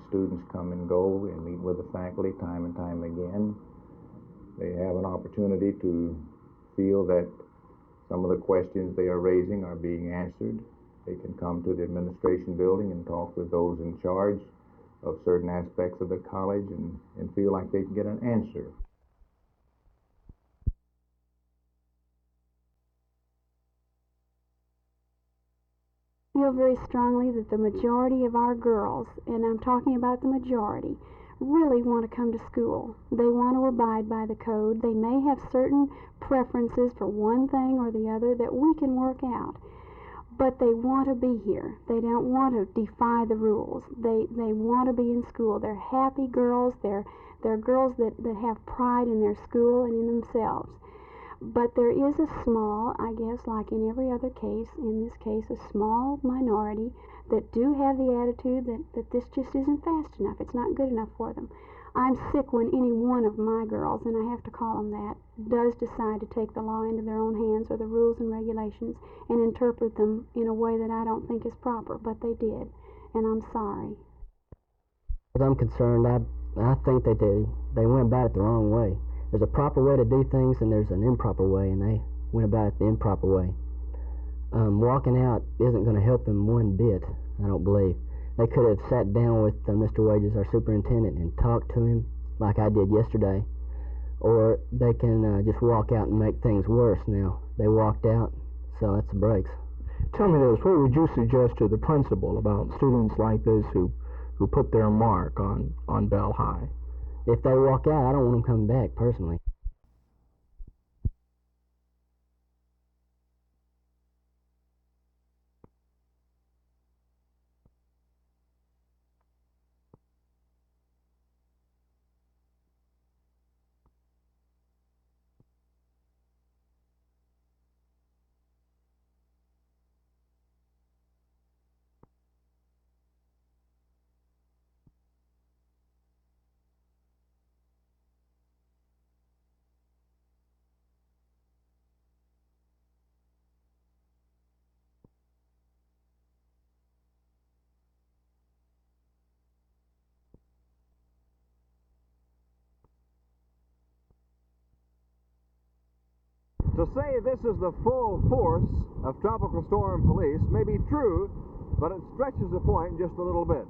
students come and go and meet with the faculty time and time again. They have an opportunity to feel that some of the questions they are raising are being answered. They can come to the administration building and talk with those in charge of certain aspects of the college and feel like they can get an answer. I feel very strongly that the majority of our girls, and I'm talking about the majority, really want to come to school. They want to abide by the code. They may have certain preferences for one thing or the other that we can work out, but they want to be here. They don't want to defy the rules. They want to be in school. They're happy girls. They're girls that have pride in their school and in themselves. But there is a small, I guess, like in every other case, in this case, a small minority that do have the attitude that this just isn't fast enough. It's not good enough for them. I'm sick when any one of my girls, and I have to call them that, does decide to take the law into their own hands or the rules and regulations and interpret them in a way that I don't think is proper, but they did, and I'm sorry. As I'm concerned, I think that they went about it the wrong way. There's a proper way to do things and there's an improper way, and they went about it the improper way. Walking out isn't going to help them one bit, I don't believe. They could have sat down with Mr. Wages, our superintendent, and talked to him like I did yesterday, or they can just walk out and make things worse now. They walked out, so that's the breaks. Tell me this, what would you suggest to the principal about students like this who put their mark on Bell High? If they walk out, I don't want them coming back, personally. To say this is the full force of Tropical Storm Police may be true, but it stretches the point just a little bit.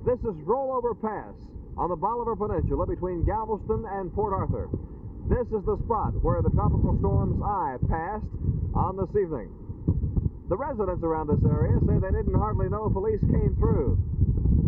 This is Rollover Pass on the Bolivar Peninsula between Galveston and Port Arthur. This is the spot where the tropical storm's eye passed on this evening. The residents around this area say they didn't hardly know police came through.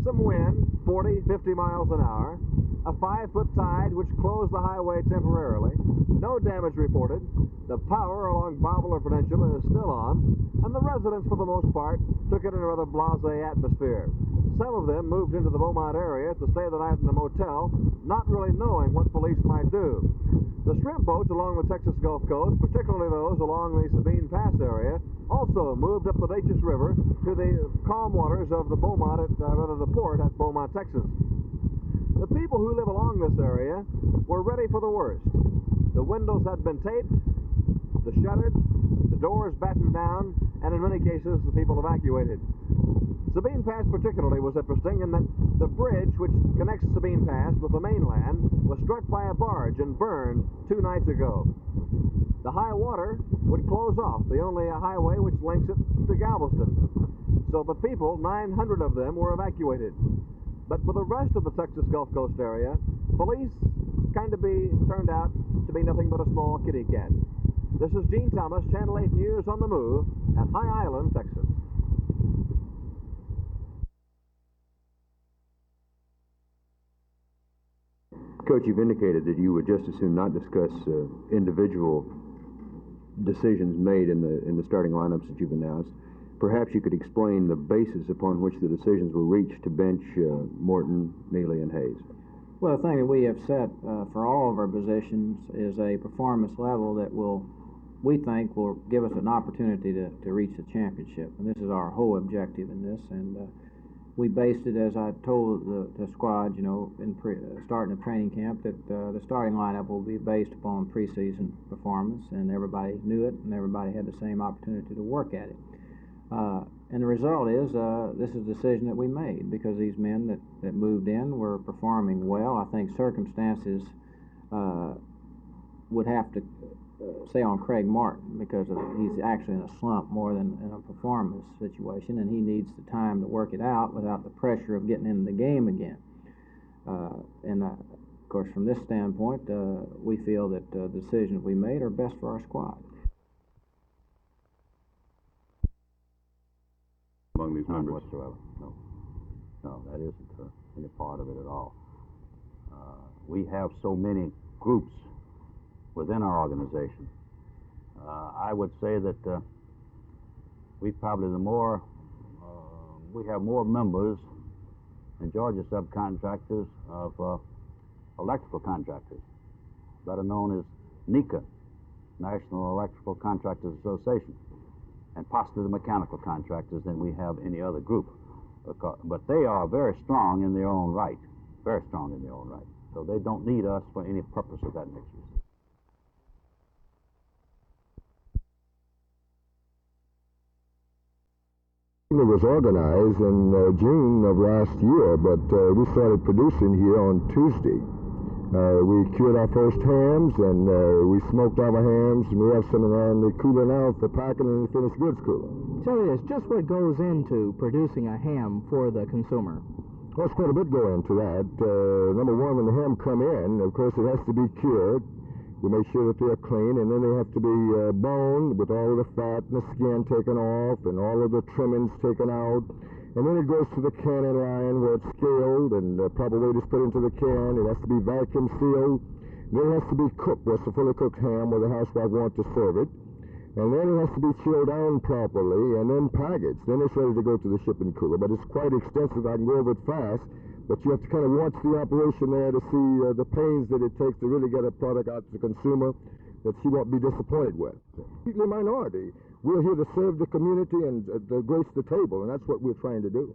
Some wind, 40, 50 miles an hour, a 5-foot tide which closed the highway temporarily, no damage reported, the power along Bolivar Peninsula is still on, and the residents, for the most part, took it in a rather blasé atmosphere. Some of them moved into the Beaumont area to stay the night in a motel, not really knowing what police might do. The shrimp boats along the Texas Gulf Coast, particularly those along the Sabine Pass area, also moved up the Neches River to the calm waters of the Beaumont, the port at Beaumont, Texas. The people who live along this area were ready for the worst. The windows had been taped, the shuttered, the doors battened down, and in many cases the people evacuated. Sabine Pass particularly was interesting in that the bridge which connects Sabine Pass with the mainland was struck by a barge and burned 2 nights ago. The high water would close off the only highway which links it to Galveston. So the people, 900 of them, were evacuated. But for the rest of the Texas Gulf Coast area, police turned out to be nothing but a small kitty cat. This is Gene Thomas, Channel 8 News on the Move at High Island, Texas. Coach, you've indicated that you would just as soon not discuss individual decisions made in the starting lineups that you've announced. Perhaps you could explain the basis upon which the decisions were reached to bench Morton, Neely, and Hayes. Well, the thing that we have set for all of our positions is a performance level that we think will give us an opportunity to reach the championship. And this is our whole objective in this. And we based it, as I told the squad, starting the training camp, that the starting lineup will be based upon preseason performance, and everybody knew it, and everybody had the same opportunity to work at it. And the result is this is a decision that we made because these men that moved in were performing well. I think circumstances would have to say on Craig Martin because he's actually in a slump more than in a performance situation, and he needs the time to work it out without the pressure of getting into the game again. Of course, from this standpoint, we feel that the decisions we made are best for our squad. Among these members? None whatsoever. No. No, that isn't any part of it at all. We have so many groups within our organization. I would say that we probably we have more members in Georgia subcontractors of electrical contractors, better known as NECA, National Electrical Contractors Association, and possibly the mechanical contractors than we have any other group. But they are very strong in their own right, very strong in their own right. So they don't need us for any purpose of that nature. It was organized in June of last year, but we started producing here on Tuesday. We cured our first hams, and we smoked our hams, and we have some in the cooler now for packing in the finished goods cooler. Tell me this, just what goes into producing a ham for the consumer? Well, there's quite a bit go into that. Number one, when the ham come in, of course, it has to be cured. We make sure that they're clean, and then they have to be boned with all of the fat and the skin taken off and all of the trimmings taken out. And then it goes to the canning line where it's scaled and the proper weight is put into the can. It has to be vacuum sealed. Then it has to be cooked where it's a fully cooked ham where the housewife wants to serve it. And then it has to be chilled down properly and then packaged. Then it's ready to go to the shipping cooler. But it's quite extensive. I can go over it fast. But you have to kind of watch the operation there to see the pains that it takes to really get a product out to the consumer that she won't be disappointed with. Completely minority. We're here to serve the community and to grace the table, and that's what we're trying to do.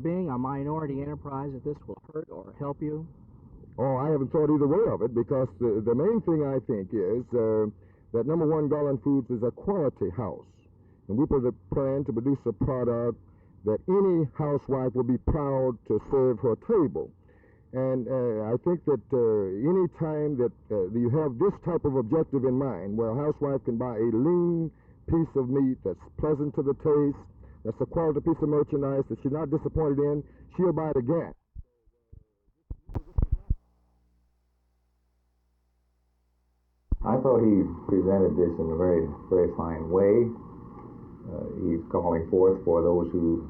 being a minority enterprise, that this will hurt or help you? Oh, I haven't thought either way of it, because the main thing I think is that number one, Garland Foods is a quality house. And we put a plan to produce a product that any housewife will be proud to serve her table. And I think that any time that you have this type of objective in mind, where a housewife can buy a lean piece of meat that's pleasant to the taste, that's a quality piece of merchandise that she's not disappointed in, she'll buy it again. I thought he presented this in a very, very fine way. He's calling forth for those who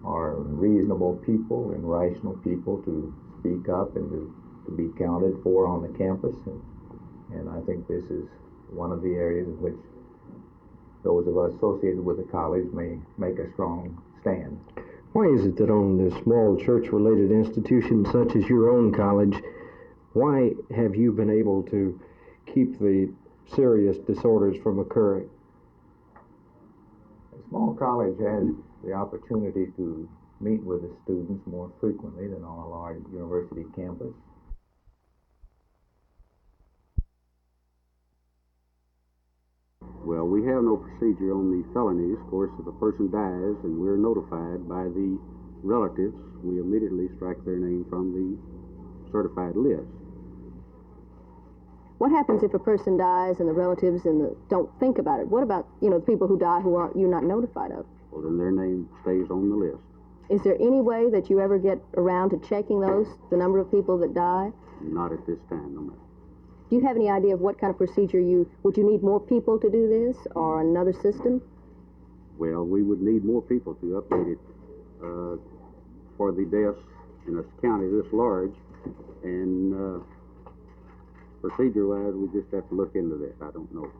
are reasonable people and rational people to speak up and to be counted for on the campus. And I think this is one of the areas in which those of us associated with the college may make a strong stand. Why is it that on the small church-related institutions such as your own college, why have you been able to keep the serious disorders from occurring? A small college has the opportunity to meet with the students more frequently than on a large university campus. Well, we have no procedure on the felonies. Of course, if a person dies and we're notified by the relatives, we immediately strike their name from the certified list. What happens if a person dies and the relatives don't think about it? What about, the people who die who you're not notified of? Well, then their name stays on the list. Is there any way that you ever get around to checking the number of people that die? Not at this time, no matter. Do you have any idea of what kind of procedure would you need more people to do this, or another system? Well, we would need more people to update it for the deaths in a county this large, and procedure-wise, we just have to look into that. I don't know.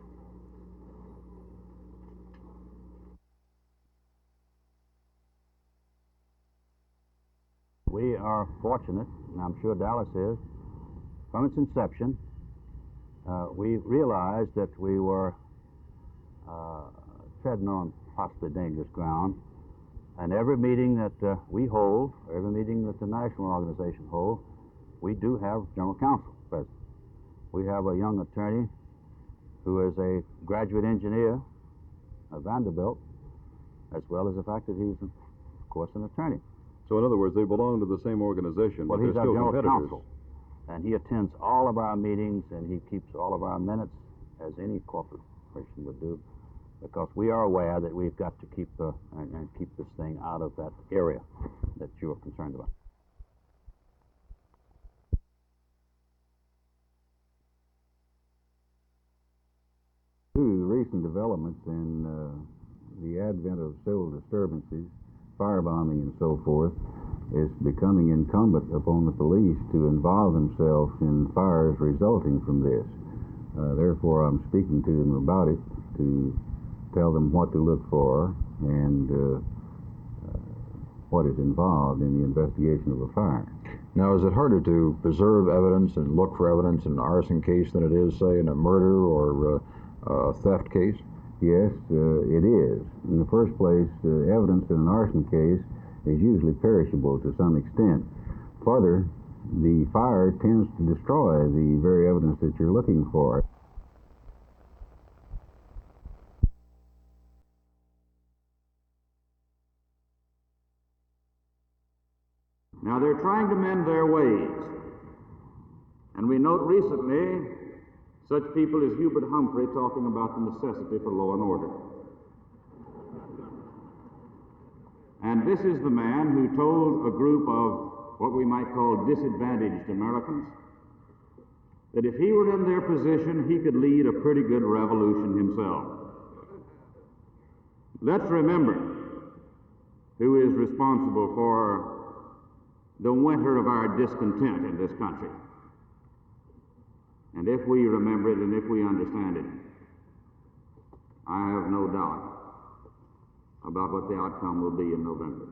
We are fortunate, and I'm sure Dallas is, from its inception, we realized that we were treading on possibly dangerous ground. And every meeting that we hold, every meeting that the national organization holds, we do have general counsel present. We have a young attorney who is a graduate engineer at Vanderbilt, as well as the fact that he's, of course, an attorney. So in other words, they belong to the same organization, Well, but he's they're our still general competitors. counsel, and he attends all of our meetings, and he keeps all of our minutes, as any corporate person would do, because we are aware that we've got to keep and keep this thing out of that area that you are concerned about. Due to the recent developments in the advent of civil disturbances, firebombing and so forth, it's becoming incumbent upon the police to involve themselves in fires resulting from this. Therefore, I'm speaking to them about it to tell them what to look for and what is involved in the investigation of a fire. Now, is it harder to preserve evidence and look for evidence in an arson case than it is, say, in a murder or a theft case? Yes, it is. In the first place, evidence in an arson case is usually perishable to some extent. Further, the fire tends to destroy the very evidence that you're looking for. Now, they're trying to mend their ways. And we note recently such people as Hubert Humphrey talking about the necessity for law and order. And this is the man who told a group of what we might call disadvantaged Americans that if he were in their position, he could lead a pretty good revolution himself. Let's remember who is responsible for the winter of our discontent in this country. And if we remember it and if we understand it, I have no doubt about what the outcome will be in November.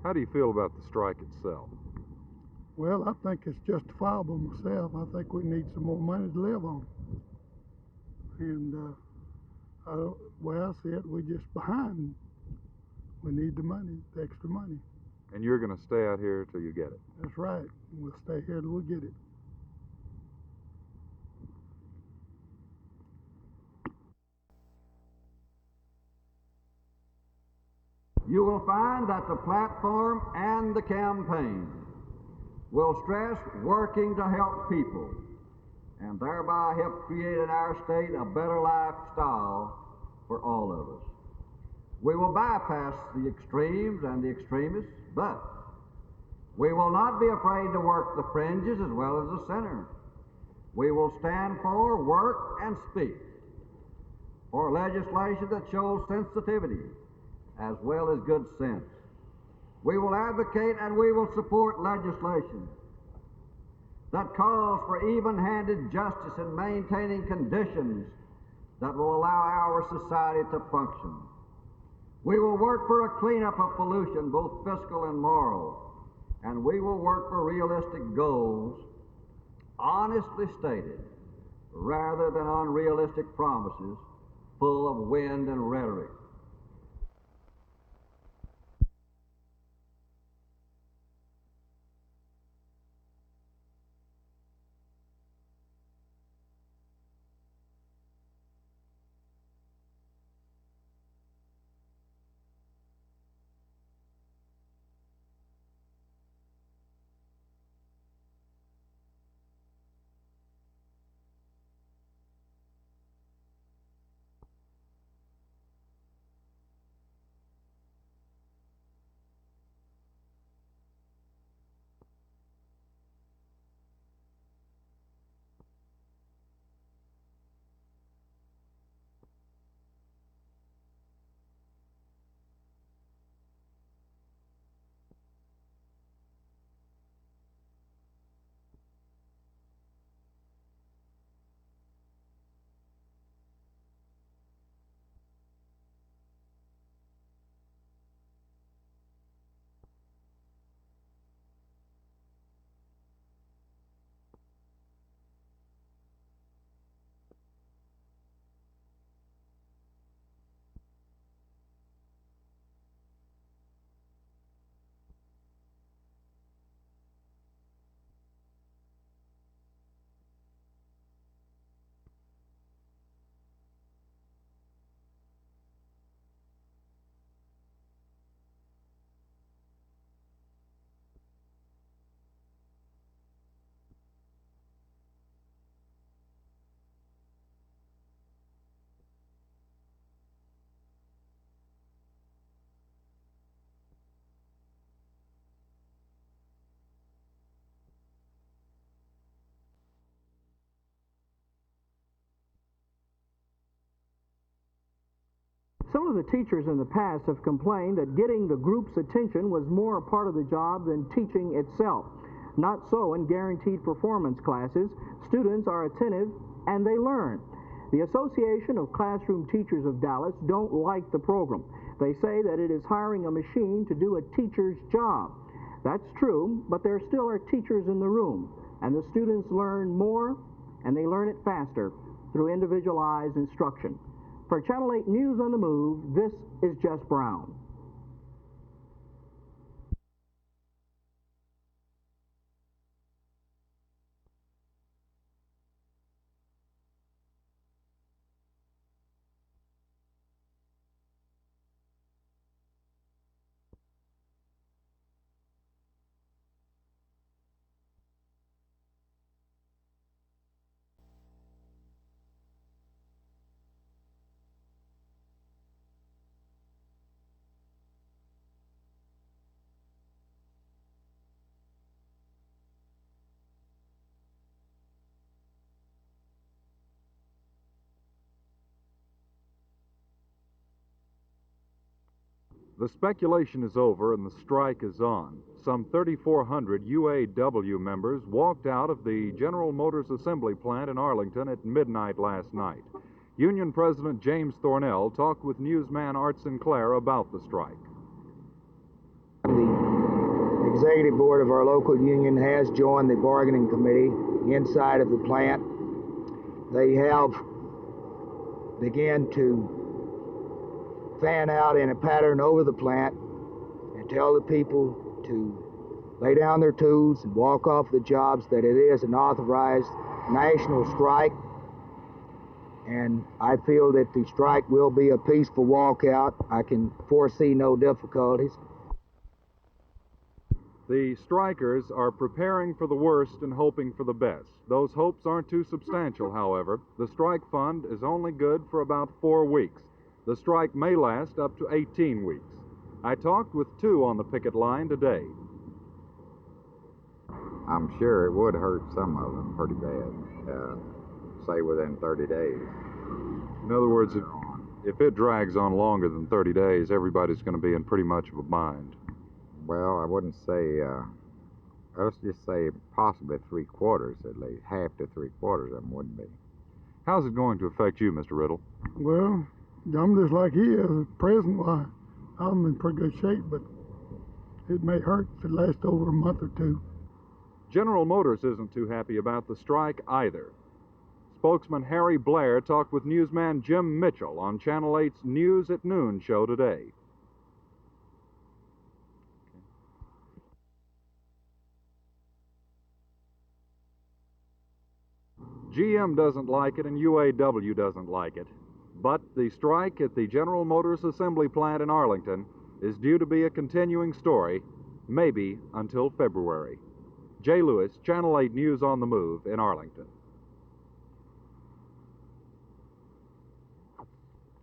How do you feel about the strike itself? Well, I think it's justifiable myself. I think we need some more money to live on. And the way I see it, we're just behind. We need the money, the extra money. And you're going to stay out here till you get it? That's right. We'll stay here till we get it. You will find that the platform and the campaign will stress working to help people and thereby help create in our state a better lifestyle for all of us. We will bypass the extremes and the extremists, but we will not be afraid to work the fringes as well as the center. We will stand for, work, and speak for legislation that shows sensitivity as well as good sense. We will advocate and we will support legislation that calls for even-handed justice in maintaining conditions that will allow our society to function. We will work for a cleanup of pollution, both fiscal and moral, and we will work for realistic goals, honestly stated, rather than unrealistic promises full of wind and rhetoric. Some of the teachers in the past have complained that getting the group's attention was more a part of the job than teaching itself. Not so in guaranteed performance classes. Students are attentive and they learn. The Association of Classroom Teachers of Dallas don't like the program. They say that it is hiring a machine to do a teacher's job. That's true, but there still are teachers in the room, and the students learn more and they learn it faster through individualized instruction. For Channel 8 News on the Move, this is Jess Brown. The speculation is over and the strike is on. Some 3,400 UAW members walked out of the General Motors Assembly plant in Arlington at midnight last night. Union President James Thornell talked with newsman Art Sinclair about the strike. The executive board of our local union has joined the bargaining committee inside of the plant. They have begun to fan out in a pattern over the plant and tell the people to lay down their tools and walk off the jobs, that it is an authorized national strike. And I feel that the strike will be a peaceful walkout. I can foresee no difficulties. The strikers are preparing for the worst and hoping for the best. Those hopes aren't too substantial, however. The strike fund is only good for about 4 weeks. The strike may last up to 18 weeks. I talked with 2 on the picket line today. I'm sure it would hurt some of them pretty bad, say within 30 days. In other words, if it drags on longer than 30 days, everybody's going to be in pretty much of a bind. Well, I wouldn't say, let's just say possibly 3/4 at least. Half to 3/4 of them wouldn't be. How's it going to affect you, Mr. Riddle? Well, I'm just like he is at present. Why, I'm in pretty good shape, but it may hurt if it lasts over a month or 2. General Motors isn't too happy about the strike either. Spokesman Harry Blair talked with newsman Jim Mitchell on Channel 8's News at Noon show today. GM doesn't like it and UAW doesn't like it. But the strike at the General Motors assembly plant in Arlington is due to be a continuing story, maybe until February. Jay Lewis, Channel 8 News on the Move in Arlington.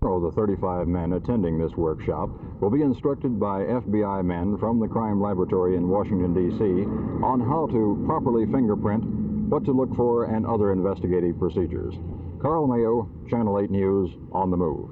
The 35 men attending this workshop will be instructed by FBI men from the crime laboratory in Washington, D.C. on how to properly fingerprint, what to look for, and other investigative procedures. Carl Mayo, Channel 8 News on the Move.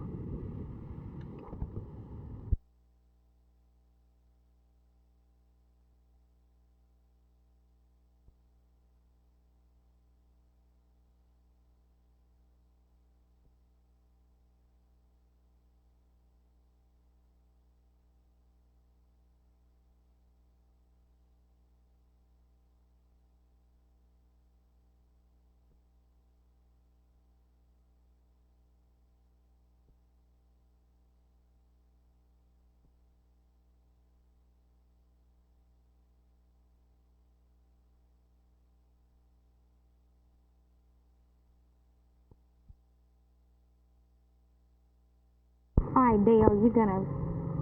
All right, Dale, you're going to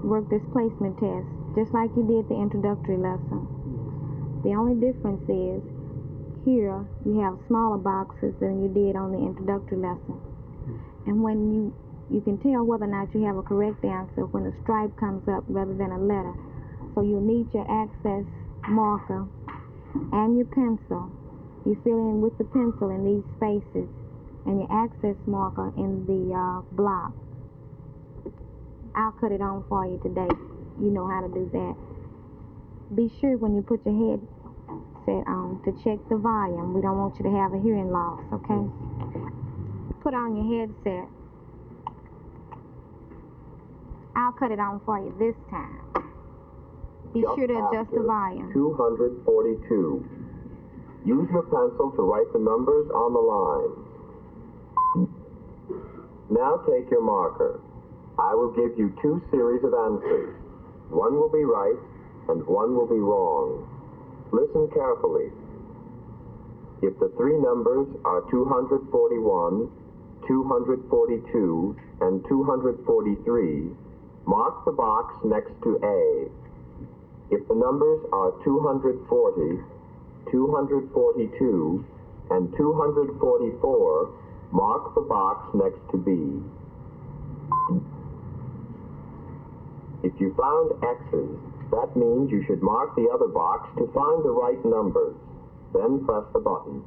work this placement test just like you did the introductory lesson. The only difference is here you have smaller boxes than you did on the introductory lesson. And when you can tell whether or not you have a correct answer when a stripe comes up rather than a letter. So you'll need your access marker and your pencil. You fill in with the pencil in these spaces and your access marker in the block. I'll cut it on for you today. You know how to do that. Be sure when you put your headset on to check the volume. We don't want you to have a hearing loss, okay? Put on your headset. I'll cut it on for you this time. Be sure to adjust the volume. 242. Use your pencil to write the numbers on the line. Now take your marker. I will give you 2 series of answers. One will be right and one will be wrong. Listen carefully. If the 3 numbers are 241, 242, and 243, mark the box next to A. If the numbers are 240, 242, and 244, mark the box next to B. If you found X's, that means you should mark the other box to find the right numbers. Then press the button.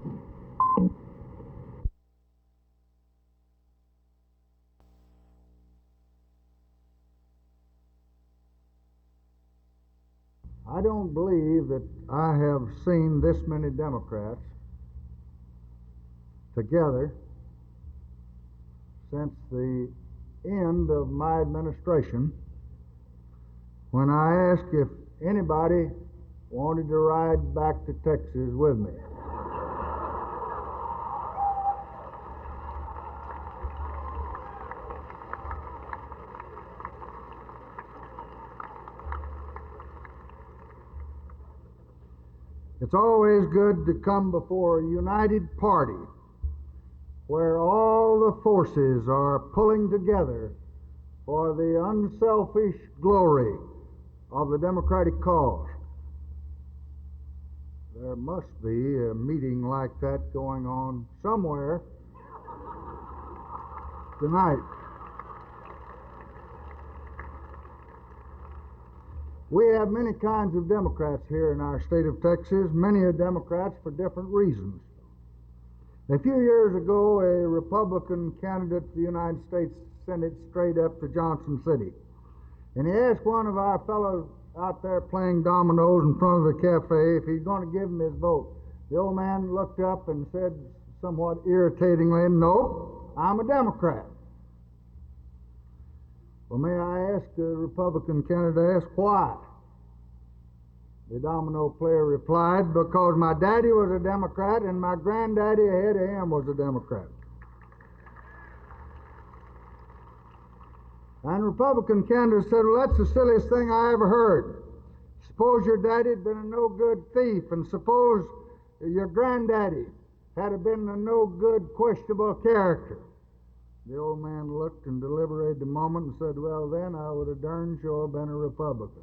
I don't believe that I have seen this many Democrats together since the end of my administration, when I asked if anybody wanted to ride back to Texas with me. It's always good to come before a united party where all the forces are pulling together for the unselfish glory of the Democratic cause. There must be a meeting like that going on somewhere tonight. We have many kinds of Democrats here in our state of Texas. Many are Democrats for different reasons. A few years ago, a Republican candidate for the United States Senate strayed up to Johnson City, and he asked one of our fellows out there playing dominoes in front of the cafe if he's going to give him his vote. The old man looked up and said somewhat irritatingly, "Nope, I'm a Democrat." Well, may I ask the Republican candidate, why? The domino player replied, "Because my daddy was a Democrat and my granddaddy ahead of him was a Democrat." And Republican candidate said, "Well, that's the silliest thing I ever heard. Suppose your daddy had been a no-good thief, and suppose your granddaddy had been a no-good, questionable character." The old man looked and deliberated a moment and said, "Well, then I would have darn sure been a Republican."